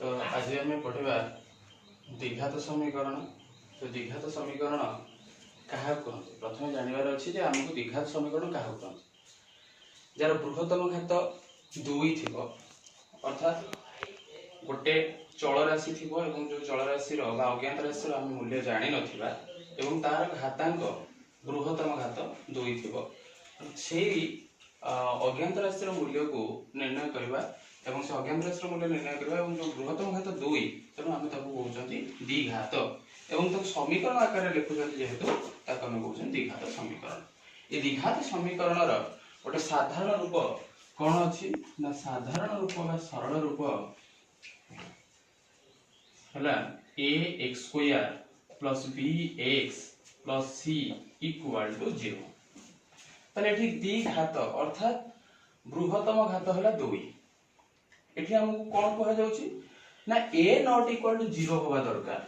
तो आज आम पढ़ा द्विघात समीकरण। तो द्विघात समीकरण क्या कहते प्रथम जानवर अच्छी आमको द्विघात समीकरण क्या कहते जार बृहत्तम घात 2 थी अर्थात गोटे चल राशि थी जो चल राशि अज्ञात राशि आम मूल्य जानी नथिबा एवं तार घातांक बृहत्तम घात 2 थी से अज्ञात राशि मूल्य को निर्णय करवा एवं से अज्ञात राशि मूल्य निर्णय करवा एवं जो बृहत्तम घात 2 तेणु आम कहते द्विघात एवं तक समीकरण आकार लिखुं जेहेतु आम कहते द्विघात समीकरण। ये द्विघात समीकरण गोटे साधारण रूप कौन अच्छी ना साधारण रूप बा सरल रूप है ax² plus bx plus c equal to 0। ताले द्विघात अर्थात बृहत्तम घात है 2। एठी हमको कौन कहा जाउची ना a नॉट इक्वल टू 0 होगा दरकार।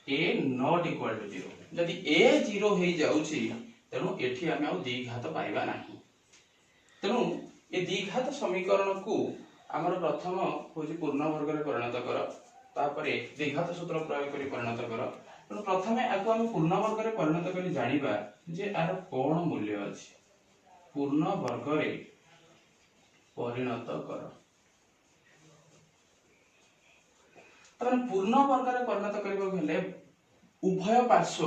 a नॉट इक्वल टू 0 जदि a 0 हो जाउची तेणु एठी हम आउ द्विघात पाइबा नाही। तेणु ये द्विघात समीकरण को आमर प्रथम होची पूर्ण वर्ग रे परिणत कर तापरे द्विघात सूत्र प्रयोग करी परिणत कर। तेणु प्रथम आको हम पूर्ण वर्ग रे परिणत करी जानिबा जे आर कोन मूल्य अछि। पूर्ण वर्ग रे परिणत कर तने पूर्ण वर्ग रे परिणत करबो हेले उभय पार्श्व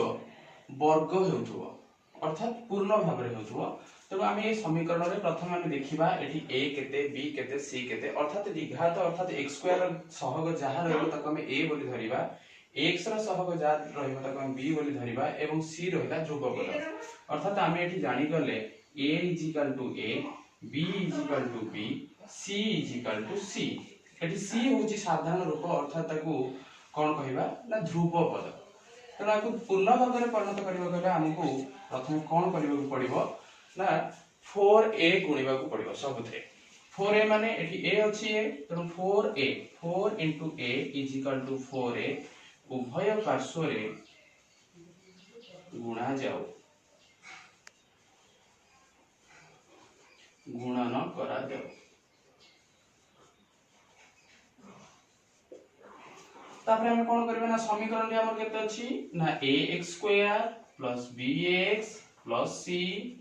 वर्ग हेउथबो अर्थात पूर्ण भाग रे हेउथबो। तेणु आम ये समीकरण रे प्रथम आम देखिबा एठी a केते b केते c केते अर्थात द्विघात अर्थात x² सहग जहा रहबो ताको हम a बोली धरिबा x रा सहग जहा रहबो ताको हम b बोली धरिबा एवं c रहिला ध्रुवपद अर्थात आम एठी जानि गले a = a b = b c = c। एठी c होची साधारण रूप अर्थात ताको कोन कहिबा ना ध्रुवपद। तेणु आको पूर्ण वर्ग रे परिणत करबा गले हमकु प्रथम कोन करबा पड़िबो ना 4a गुणिबा को पड़िबो सबथे। 4a माने एठी a अछि a तेणु 4a 4 into a = 4a उभय पार्श्व रे गुणा जाऊ गुणन करा जाऊ। तापर हम कोन करबा ना समीकरण रे हमर केते अछि ना ax² + bx + c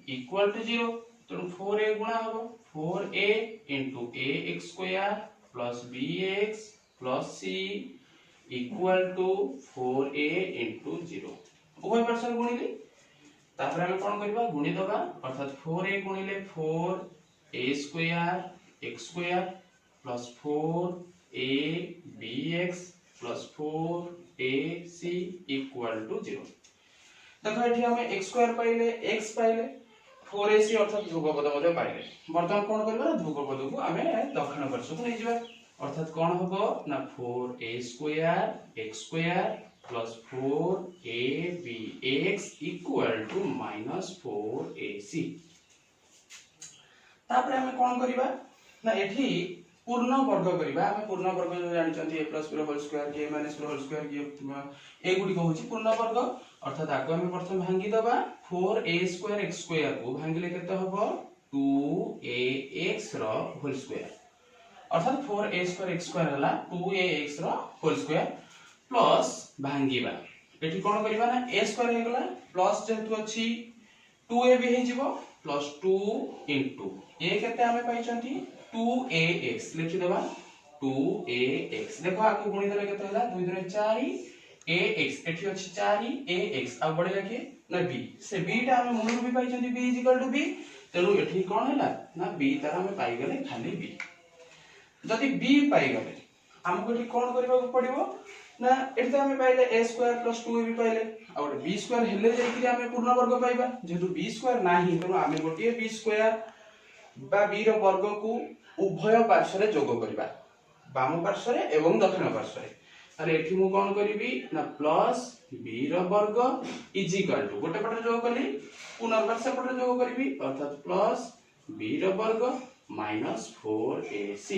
= 0। तेणु 4a गुणा हो 4a into ax² + bx + c = 4a into 0 उभय पार्श्व गुणिले तापर हम कोन करबा गुणी दबा अर्थात 4a गुणिले 4a² x² + 4abx + 4ac = 0। देखो एठी हमें x² पाइले x पाइले 4ac अर्थात ध्रुवपद मध्ये पाइले। वर्तमान कोन करबा ध्रुवपद को हमें दक्षिण पार्श्व को नै जिबा अर्थात कोन होबो ना 4a² x² + 4abx = -4ac। तापर हमें कोन करबा ना एठी पूर्ण वर्ग करबा। हमें पूर्ण वर्ग जो जानिचंती a + b होल स्क्वायर की a - b होल स्क्वायर की ए गुडी को होची पूर्ण वर्ग अर्थात आको हम प्रथम भांगी दबा 4a² x² को भांगिले केते होबो 2ax रो होल स्क्वायर अर्थात 4a² x² हला 2ax रो होल स्क्वायर प्लस भांगीबा एठी कोन करबा ना a² हे गला प्लस जेतु अछि 2a भी हे जिवो प्लस 2 into a केते हमें पाइचंती 2ax लिखि दबा 2ax देखो आको गुणी देले केते हला 2 * 4 ax एठी अछि 4 ax आ बडे लागे ना b से b टा हम मूल भी पाइचंती b = b तेनु एठी कोन हला ना b तारा हम पाइ गले खाली b। जदि b पाइ गले हमको एठी कोन करबा को पड़िबो ना एठी त हम पाइले a² + 2ab पाइले आ b² हेले जाई कि हम पूर्ण वर्ग पाइबा जेतु b² नाही तेनु हम गोटिए b² बा b रो वर्ग को उभय पार्श्व रे जोग करबा बाम पार्श्व रे एवं दक्षिण पार्श्व रे। ताले एठी मु कोन करबी ना प्लस b रो वर्ग = गोटे पटे जोग कली पुनर्बार से पटे जोग करबी अर्थात प्लस b रो वर्ग -4ac।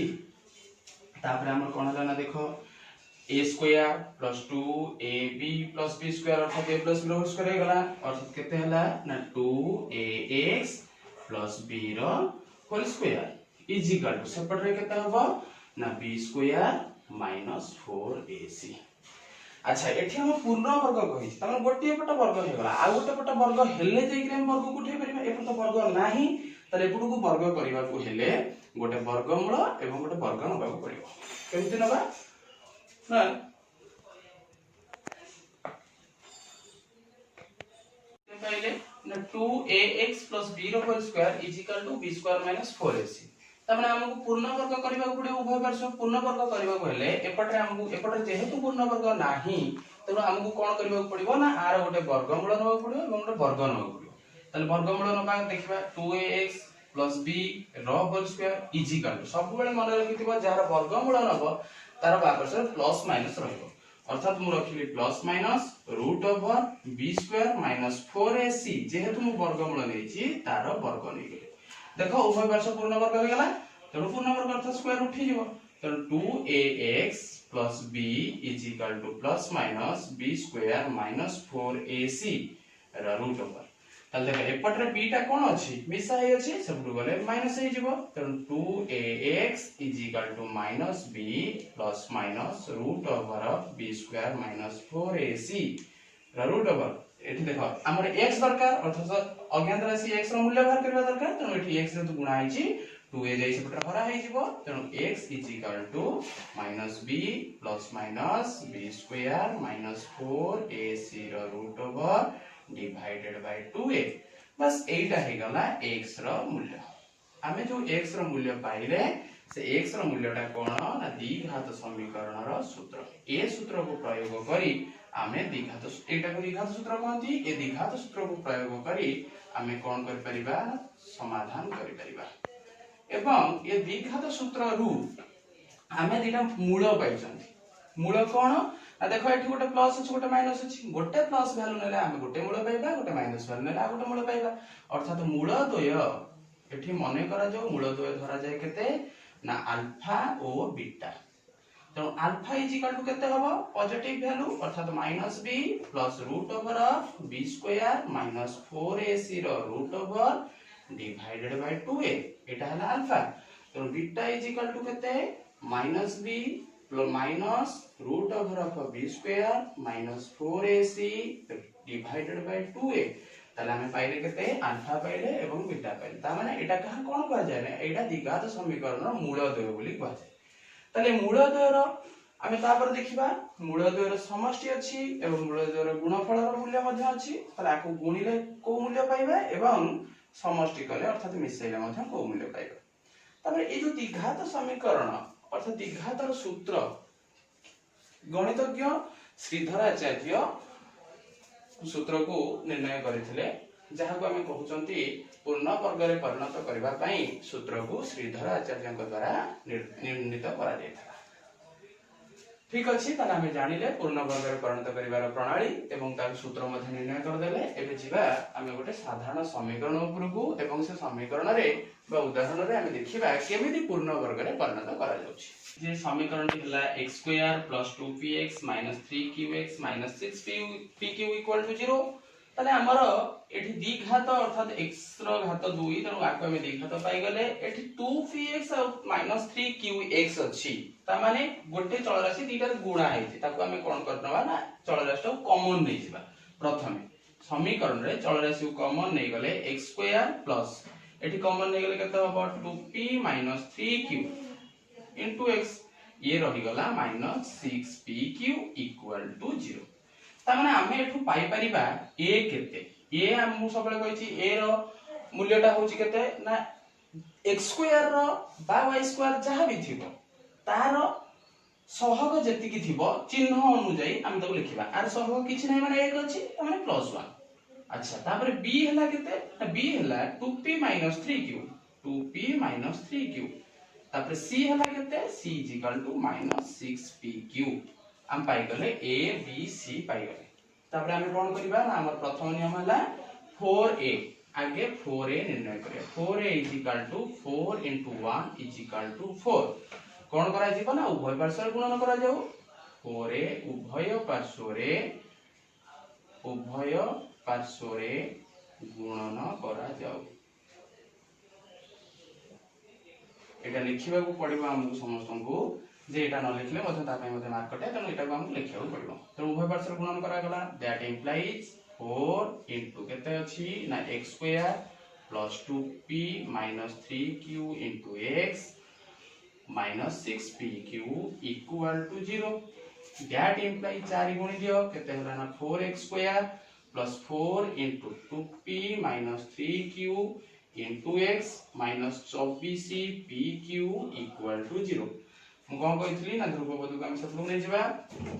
तापर हमर कोन हला ना देखो a² + 2ab + b² अर्थात a + b होल स्क्वायर हे गला अर्थात केते हला ना 2ax + b रो होल स्क्वायर = सेपट रे केते होबो ना b² माइनस 4ac। अच्छा एठी हम पूर्ण वर्ग कहि तमन गोटे पट वर्ग हे गला आ गोटे पट वर्ग हेले जे कि हम वर्ग को उठे परिबा ए पट वर्ग नाही तले एपट को वर्ग करिबा को हेले गोटे वर्गमूल एवं गोटे वर्ग नबा को पड़िबो केमति नबा ना पहिले ना 2ax + b रो whole square = b square - 4ac तमने हमको पूर्ण वर्ग करबा को पड़े उभय पार्श्व पूर्ण वर्ग करबा को हेले एपटे हमको एपटे जेहेतु पूर्ण वर्ग नाही तनो हमको कोन करबा को पड़िबो ना आर गोटे वर्गमूल नबा को पड़िबो एवं गोटे वर्ग नबा को पड़िबो तले वर्गमूल नबा देखिबा 2ax + b रो होल स्क्वायर = सब बेले मन रखिथिबो जार वर्गमूल नबो तार बापरसे प्लस माइनस रहइबो अर्थात मु रखिली plus minus √b square - 4ac जेहेतु मु वर्गमूल नेछि तार वर्ग नै गेले देखो उभय पार्श्व पूर्ण वर्ग हो गला तेणु पूर्ण वर्ग अर्थात स्क्वायर उठी जीवो तेणु 2ax + b = plus minus b square - 4ac रा रूट ओवर ताले देखो एपट रे b टा कोन अछि मिसा हे अछि सबटु गले माइनस हे जीवो तेणु 2ax = -b plus minus root over b square - 4ac रा रूट ओवर एठी देखो हमर x दरकार अर्थात अज्ञात राशि x रो मूल्य बाहर करबा दरकार तेणु एठी x रे गुणा हे छी 2a जाई से पटरा हरा हे जीवो तेणु x = -b plus minus b square - 4ac रो root over divided by 2a बस एटा हे गला x रो मूल्य आमे जो x रो मूल्य पाइले से x रो मूल्यटा कोन ना द्विघात समीकरण रो सूत्र ए सूत्र को प्रयोग करी आमे द्विघात एटा को द्विघात सूत्र कहंती ए द्विघात सूत्र को प्रयोग करी आमे कोन कर परिबा समाधान करि परिबा एवं ए द्विघात सूत्र रु आमे दिटा मूल पाइछंती मूल कोन आ देखो एठी गोटे प्लस अछि गोटे माइनस अछि गोटे प्लस वैल्यू नेले आमे गोटे मूल पाइबा गोटे माइनस वैल्यू नेले आ गोटे मूल पाइबा अर्थात मूल द्वय एठी मने करा जाऊ मूल द्वय धरा जाय केते ना अल्फा और बीटा तो अल्फा = केते हबो पॉजिटिव वैल्यू अर्थात -b plus root over of b square - 4ac रो root over divided by 2a एटा हला अल्फा तो बीटा = केते -b minus root over of b square - 4ac divided by 2a ताले हमें पाइले केते अल्फा पाइले एवं बीटा पाइले ता माने एटा कहा कोन कह जाय ना एटा द्विघात समीकरण मूल द्वय बोली कह जाय ताले मूल द्वयर आमे तापर देखिबा मूल द्वयर समष्टि अछि एवं मूल द्वयर गुणफल रो मूल्य मध्ये अछि ताले आकु गुणिले को मूल्य पाइबा एवं समष्टि कले अर्थात मिसेले मध्ये को मूल्य पाइबा तापर ए जो द्विघात समीकरण अर्थात द्विघात रो सूत्र गणितज्ञ श्रीधर आचार्य सूत्र को निर्णय करिथिले जहा को हमें कहउचंती पूर्ण वर्ग रे परिणत करबा पई सूत्र को श्रीधर आचार्य द्वारा निर्णीत करा जायथा ठीक अछि ताले हमें जानिले पूर्ण वर्ग रे परिणत करिवार प्रणाली एवं तार सूत्र मध्ये निर्णय कर देले एबे जिबा हमें गोटे साधारण समीकरण ऊपर को एवं से समीकरण रे बा उदाहरण रे हमें देखिबा केमिति पूर्ण वर्ग रे परिणत करा जाउछि जे समीकरण हिला x² + 2px - 3qx - 6pq = 0 ताले हमर एठी द्विघात अर्थात x रो घात 2 तनो आको हम द्विघात पाई गले एठी 2px - 3qx अछि ता माने गोटे चल राशि दीटा गुणा हेछि ताको हम कोन करनवा ना चल राशि को कॉमन नै जिबा प्रथमे समीकरण रे चल राशि को कॉमन नै गले x² प्लस एठी कॉमन नै गले केते हबो 2p - 3q * x ये रहि गला -6pq = 0 ता माने हमें एठु पाई परिबा a केते a हम सबले कहिछि a रो मूल्यटा होछि केते ना x² रो बा y² जहा भी थिबो तार सहग जेति की थिबो चिन्ह अनुଯାयी हम तको लिखिबा आर सहग किछि नै माने 1 अछि त माने +1 अच्छा तापर b हला केते ना b हला 2p - 3q 2p - 3q तापर c हला केते c = -6pq हम पाई गले a b c पाई गले तापर हम कोन करबा ना हमर प्रथम नियम हला 4a आगे 4a निर्णय करिया 4a = 4 * 1 = 4 कोन करा जिवो ना उभय पार्श्व गुणन करा जाऊ 4a उभय पार्श्व रे गुणन करा जाऊ एटा लिखिबा को पड़िबा हमहु समस्त को जे एटा न लिखले मते ता पे मते मार्क कटे तनो एटा को हम लिखिया पड़िबो तो उभय पार्श्व गुणन करा गला दैट इंप्लाइज 4 इनटू केते अछि ना x square plus 2p minus 3q into x minus 6pq equal to 0 that implies 4 गुणी दियो केते होला ना 4x square plus 4 into 2p minus 3q into x minus 24pq equal to 0 मु कोन कहितली ना ध्रुव पद को हम सब लोग नै जबा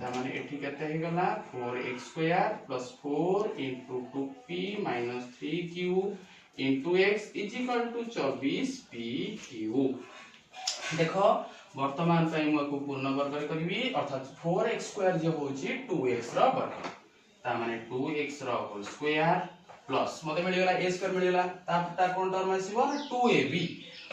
ता माने एठी केते हे गला 4x square plus 4 into 2p minus 3q into x is equal to 24pq देखो वर्तमान पई मु को पूर्ण वर्ग करबी अर्थात 4x स्क्वायर जे होची 2x रो वर्ग ता माने 2x रो होल स्क्वायर प्लस मते मिल गेला a स्क्वायर मिल गेला ता कोन टर्म आसीबो ना 2ab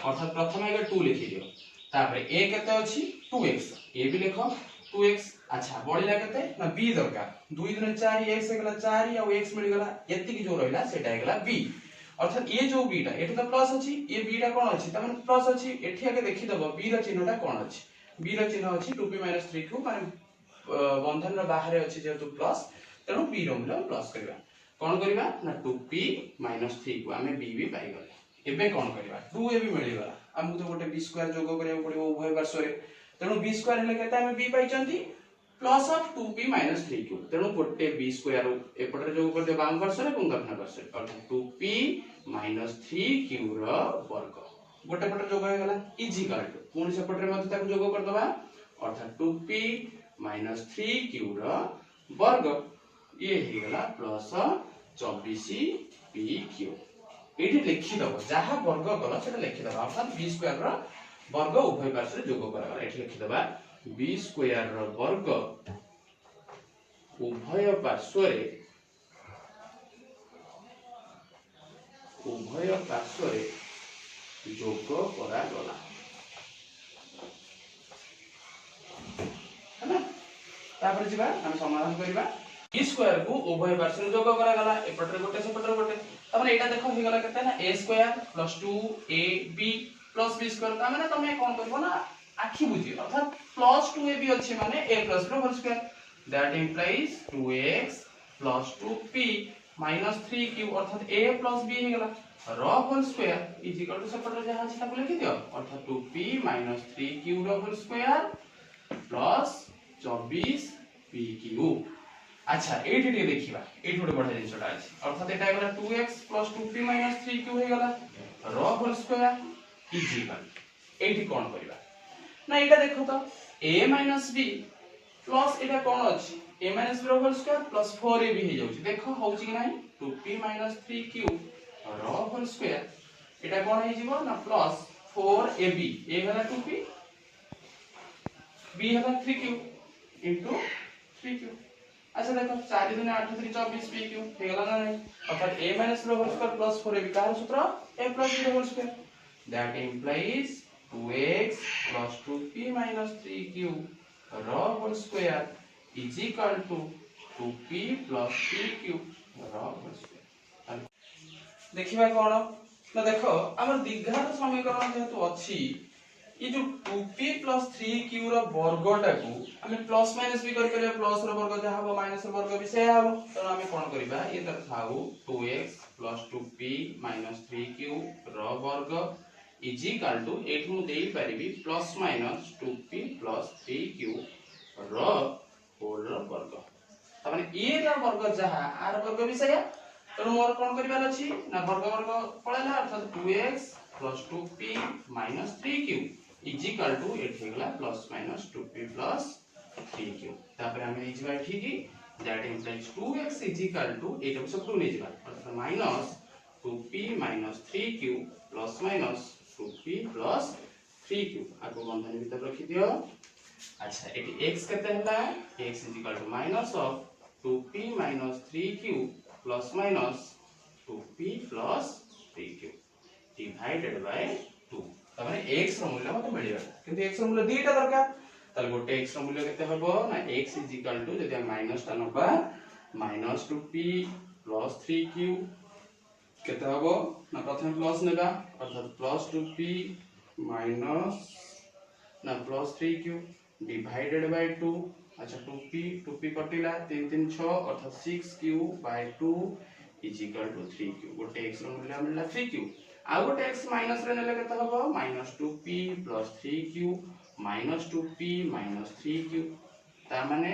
अर्थात प्रथम आगे 2 लिखि दियो तापर a केते अछि 2x a भी लिखो 2x अच्छा बढिला केते ना b दरकार 2 दिन 4 x गेला 4 और x मिल गेला एति की जो रहला सेटा गेला b अर्थात ये जो b टा एठी तो प्लस अछि ये b टा कोन अछि त माने प्लस अछि एठी आगे देखि दबो b र चिन्हटा कोन अछि b र चिन्ह अछि 2p 3q माने बंधन र बाहर अछि जेतु प्लस तेनु b र मूल्य प्लस करबा कोन करबा ना 2p 3q हमें b भी पाई गले एबे कोन करबा 2a भी मिल गेला हमको तो गोटे b स्क्वायर जोग करिया पड़िबो उभय पार्श्व रे तेनु b स्क्वायर हेले केते हम b पाई चंती प्लस ऑफ 2p 3q तेनु गोटे b स्क्वायर एपटर जोग कर दे बाम पार्श्व रे पुंग दक्षिण पार्श्व अर्थात 2p 3q रो वर्ग गोटे पटर जोग हो गेला इज इक्वल टू पुनी से पटर मध्ये ताको जोग कर दबा अर्थात 2p 3q रो वर्ग ये हे गेला प्लस 24pq एठी लिखि दबो जहा वर्ग कला सेटा लिखि दबा अर्थात b स्क्वायर रो वर्ग उभय पार्श्व रे जोग करा एठी लिखि दबा b स्क्वायर रो वर्ग उभय पार्श्व रे जोग करा गला है ना तापर जिबा हम समाधान करिबा b स्क्वायर को उभय पार्श्व रे जोग करा गला एपटर गोटे से पटर गोटे तमने एटा देखो हे गला केते ना a square plus 2ab plus b square ता माने तमे कोन करबो ना आखि बुझी अर्थात प्लस 2ab अछि माने a plus b whole square that implies 2x plus 2p minus 3q अर्थात a प्लस b हे गला रो whole square is equal to सेपटर जहा अछि ताको लिखि दियो अर्थात 2p माइनस 3q रो होल स्क्वायर प्लस 24pq अच्छा एठी टे देखिबा एठी गोटे बढा जिंसटा अछि अर्थात एटा गेला 2x 2p 3q हे गेला रो होल स्क्वायर इज इक्वल एठी कोन करबा ना एटा देखो तो a b प्लस एटा कोन अछि a b रो होल स्क्वायर प्लस 4ab हे जाउछि देखो होउछि कि नाही 2p 3q रो होल स्क्वायर एटा कोन हे जिवो ना प्लस 4ab a गेला 2p b गेला 3q इनटू 3q अच्छा देखो 4 दिन 8 3 24 pq हे गला ना नहीं अर्थात a रो होल स्क्वायर प्लस 4ab का सूत्र a प्लस b रो whole square that implies 2x plus 2p 3q रो whole square is equal to 2p plus 3q रो होल स्क्वायर देखिबा कोन ना देखो हमर द्विघात समीकरण जेतु अछि ये जो 2p प्लस 3q रो वर्गटा को हमें प्लस माइनस भी कर करे प्लस रो वर्ग जा हबो माइनस रो वर्ग भी से हबो तो हमें कोन करबा ये तर थाउ 2x plus 2p minus 3q रो वर्ग इज इक्वल टू एठ मु देई परिबी plus minus 2p plus 3q रो होल रो वर्ग त माने ए रो वर्ग जहा आर वर्ग भी से तो मोर कोन करबा अछि ना वर्ग वर्ग पळेला अर्थात 2x plus 2p minus 3q is equal to एट हेगला plus minus 2p plus 3q तापर हम नै जिबा ठीक की that implies 2x is equal to एटा सब 2 नै जिबा अर्थात minus 2p minus 3q plus minus 2p plus 3q आको बंधन भीतर रखि दियो अच्छा एटी x केते हला x is equal to minus of 2p minus 3q plus minus 2p plus 3q divided by 2 तमाने x रो मूल्य मते मिलिबा किंतु x रो मूल्य दुईटा दरकार ताले गोटे x रो मूल्य केते हबो ना x इज इक्वल टू जदि हम माइनस टा नबा माइनस 2p प्लस 3q केते हबो ना प्रथम प्लस नेबा अर्थात प्लस 2p माइनस ना प्लस 3q डिवाइडेड बाय 2। अच्छा 2p कटिला 3 3 6 अर्थात 6q bye 2 is equal to 3q। गोटे x रो मूल्य मिलला 3q आ गोटे x माइनस रे नेले केते हबो -2p + 3q -2p - 3q ता माने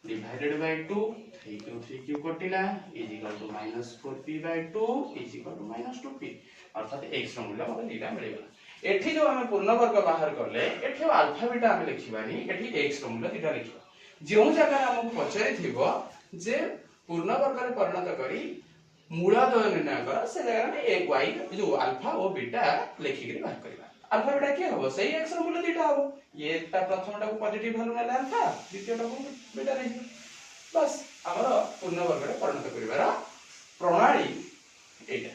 डिवाइडेड बाय 2 3q कटिला is equal to -4p by 2 is equal to -2p अर्थात x रो मूल्य हमके दीटा मिल गला। एठी जो हमें पूर्ण वर्ग बाहर करले एठी अल्फा बीटा हमें लिखिबानी एठी x रो मूल्य दीटा लिखिबा। जो जगह हमको पचारि थिबो जे पूर्ण वर्ग रे परिणत करी मूल द्वय निर्णय कर से जगह में एक y जो अल्फा और बीटा लिखि के बाहर करबा। अल्फा बीटा के हबो सही x रो मूल्य दीटा हबो। ये ता प्रथमटा को पॉजिटिव वैल्यू नेला अल्फा द्वितीयटा को बीटा रे बस हमर पूर्ण वर्ग रे परिणत करिवार प्रणाली एटा।